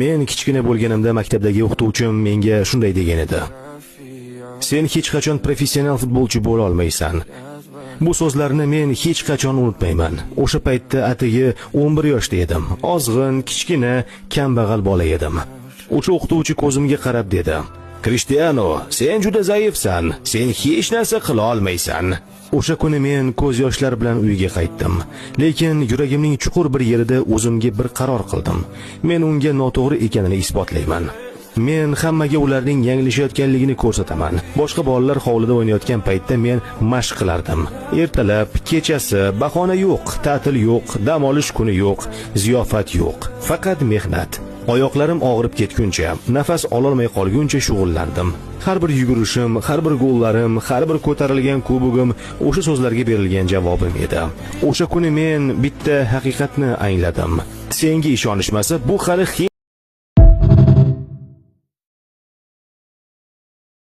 Men kichkina bo'lganimda maktabdagi o'qituvchim menga shunday degan edi: "Sen hech qachon professional futbolchi bo'la olmaysan." Bu so'zlarni men hech qachon unutmayman. O'sha paytda atigi 11 yoshda edim. Ozg'in, kichkina, kambag'al bola edim. O'sha o'qituvchi ko'zimga qarab dedi: "Cristiano, sen juda zaifsan. Sen hech narsa qila olmaysan." O'sha kuni men ko'z yoshlar bilan uyga qaytdim. Lekin yuragimning chuqur bir yerida o'zimga bir qaror qildim. Men unga noto'g'ri ekanini isbotlayman. Men hammaga ularning yanglishayotganligini ko'rsataman. Boshqa bolalar hovlida o'ynayotgan paytda men mashq qilardim. Ertalab, kechasi, bahona yo'q, ta'til yo'q, dam olish kuni yo'q, ziyofat yo'q. Faqat mehnat. Oyoqlarim og'rib ketguncha, nafas ololmay qolguncha shug'ullandim. Har bir yugurishim, har bir gollarim, har bir ko'tarilgan kubogim o'sha so'zlarga berilgan javobim edi. O'sha kuni men bitta haqiqatni angladim. Senga ishonishmasa, bu hali